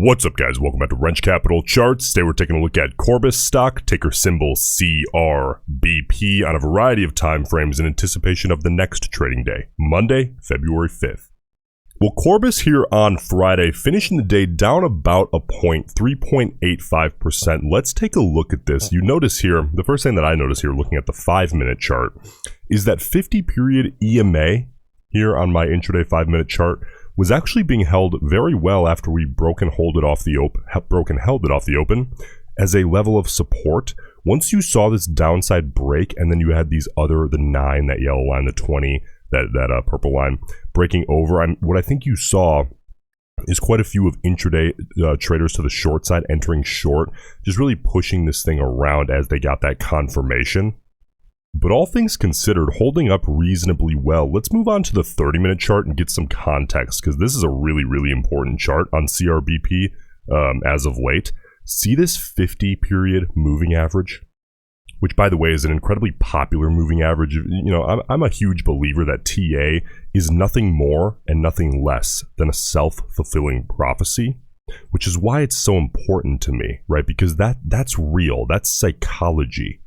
What's up, guys? Welcome back to Roensch Capital Charts. Today we're taking a look at Corbus stock, ticker symbol CRBP, on a variety of time frames in anticipation of the next trading day, Monday, February 5th. Well, Corbus here on Friday, finishing the day down about a point, 3.85%. Let's take a look at this. You notice here, the first thing that I notice here looking at the 5-minute chart is that 50-period EMA here on my intraday 5-minute chart was actually being held very well after we held it off the open as a level of support. Once you saw this downside break, and then you had these the 9, that yellow line, the 20, that purple line breaking over, what I think you saw is quite a few of intraday traders to the short side entering short, just really pushing this thing around as they got that confirmation. But all things considered, holding up reasonably well. Let's move on to the 30-minute chart and get some context, because this is a really, really important chart on CRBP as of late. See this 50-period moving average, which, by the way, is an incredibly popular moving average. You know, I'm a huge believer that TA is nothing more and nothing less than a self-fulfilling prophecy, which is why it's so important to me, right? Because that's real. That's psychology.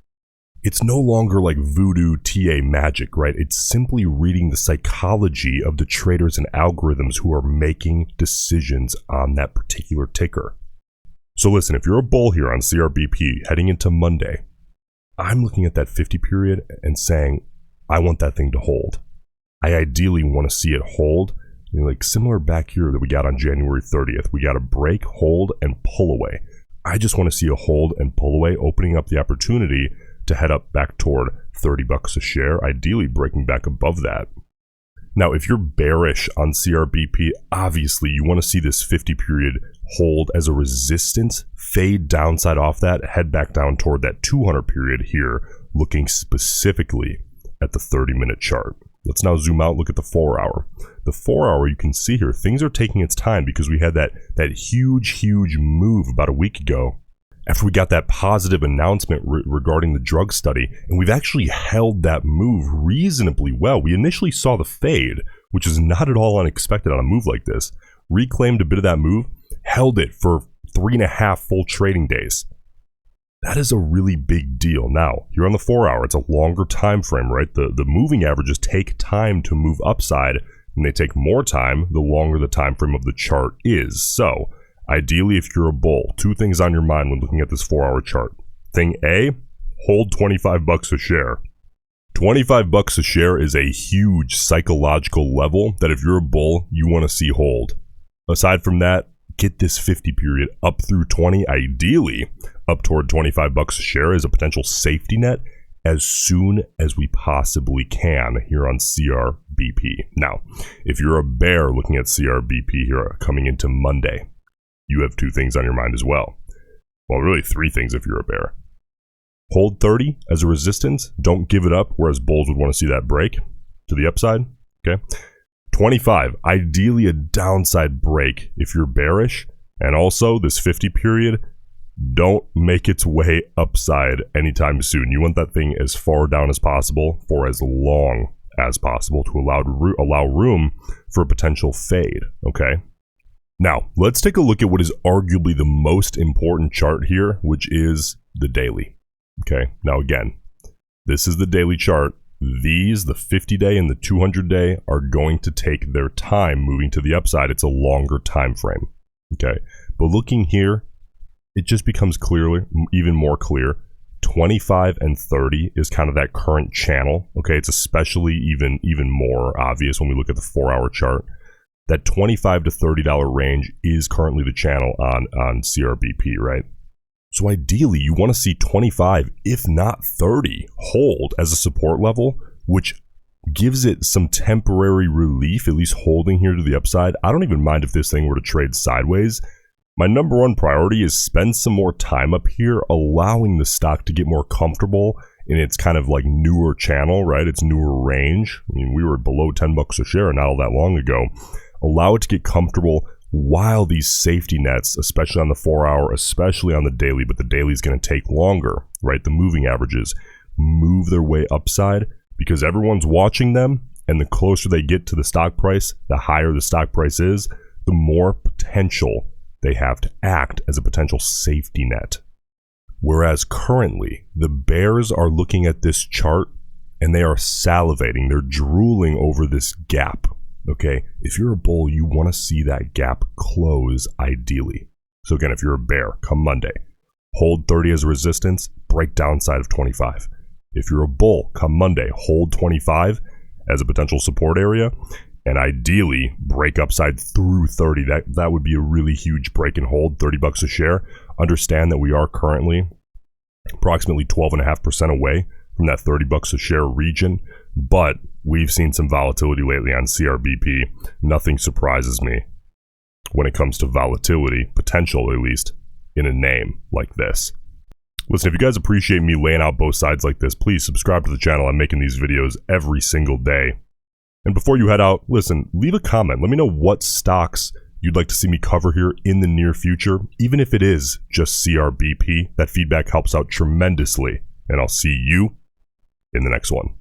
It's no longer like voodoo TA magic, right? It's simply reading the psychology of the traders and algorithms who are making decisions on that particular ticker. So listen, if you're a bull here on CRBP heading into Monday, I'm looking at that 50 period and saying, I want that thing to hold. I ideally want to see it hold. You know, like similar back here that we got on January 30th. We got a break, hold, and pull away. I just want to see a hold and pull away, opening up the opportunity to head up back toward $30 a share, ideally breaking back above that. Now, if you're bearish on CRBP, obviously you want to see this 50 period hold as a resistance, fade downside off that, head back down toward that 200 period here, looking specifically at the 30-minute chart. Let's now zoom out, look at the 4-hour. The 4-hour, you can see here, things are taking its time because we had that huge move about a week ago after we got that positive announcement regarding the drug study, and we've actually held that move reasonably well. We initially saw the fade, which is not at all unexpected on a move like this, reclaimed a bit of that move, held it for 3.5 full trading days. That is a really big deal. Now, here on the 4-hour, it's a longer time frame, right? The moving averages take time to move upside, and they take more time the longer the time frame of the chart is. So, ideally, if you're a bull, 2 things on your mind when looking at this 4-hour chart. Thing A, hold $25 a share. $25 a share is a huge psychological level that if you're a bull, you want to see hold. Aside from that, get this 50 period up through 20, ideally up toward $25 a share as a potential safety net as soon as we possibly can here on CRBP. Now, if you're a bear looking at CRBP here coming into Monday, you have 2 things on your mind as well. Well, really 3 things if you're a bear. Hold 30 as a resistance. Don't give it up, whereas bulls would want to see that break to the upside. Okay. 25, ideally a downside break if you're bearish. And also this 50 period, don't make its way upside anytime soon. You want that thing as far down as possible for as long as possible to allow room for a potential fade. Okay. Now, let's take a look at what is arguably the most important chart here, which is the daily. Okay, now again, this is the daily chart. These, the 50-day and the 200-day, are going to take their time moving to the upside. It's a longer time frame. Okay, but looking here, it just becomes even more clear. 25 and 30 is kind of that current channel. Okay, it's especially even more obvious when we look at the 4-hour chart. That $25 to $30 range is currently the channel on CRBP, right? So ideally, you want to see 25, if not 30, hold as a support level, which gives it some temporary relief, at least holding here to the upside. I don't even mind if this thing were to trade sideways. My number 1 priority is spend some more time up here, allowing the stock to get more comfortable in its kind of like newer channel, right? Its newer range. I mean, we were below $10 a share not all that long ago. Allow it to get comfortable while these safety nets, especially on the 4-hour, especially on the daily, but the daily is going to take longer, right? The moving averages move their way upside because everyone's watching them, and the closer they get to the stock price, the higher the stock price is, the more potential they have to act as a potential safety net. Whereas currently, the bears are looking at this chart and they are salivating, they're drooling over this gap, okay? If you're a bull, you want to see that gap close ideally. So again, if you're a bear, come Monday, hold 30 as a resistance, break downside of 25. If you're a bull, come Monday, hold 25 as a potential support area, and ideally break upside through 30. That would be a really huge break and hold, $30 a share. Understand that we are currently approximately 12.5% away from that $30 a share region, but we've seen some volatility lately on CRBP. Nothing surprises me when it comes to volatility, potential at least, in a name like this. Listen, if you guys appreciate me laying out both sides like this, please subscribe to the channel. I'm making these videos every single day. And before you head out, listen, leave a comment. Let me know what stocks you'd like to see me cover here in the near future, even if it is just CRBP. That feedback helps out tremendously. And I'll see you in the next one.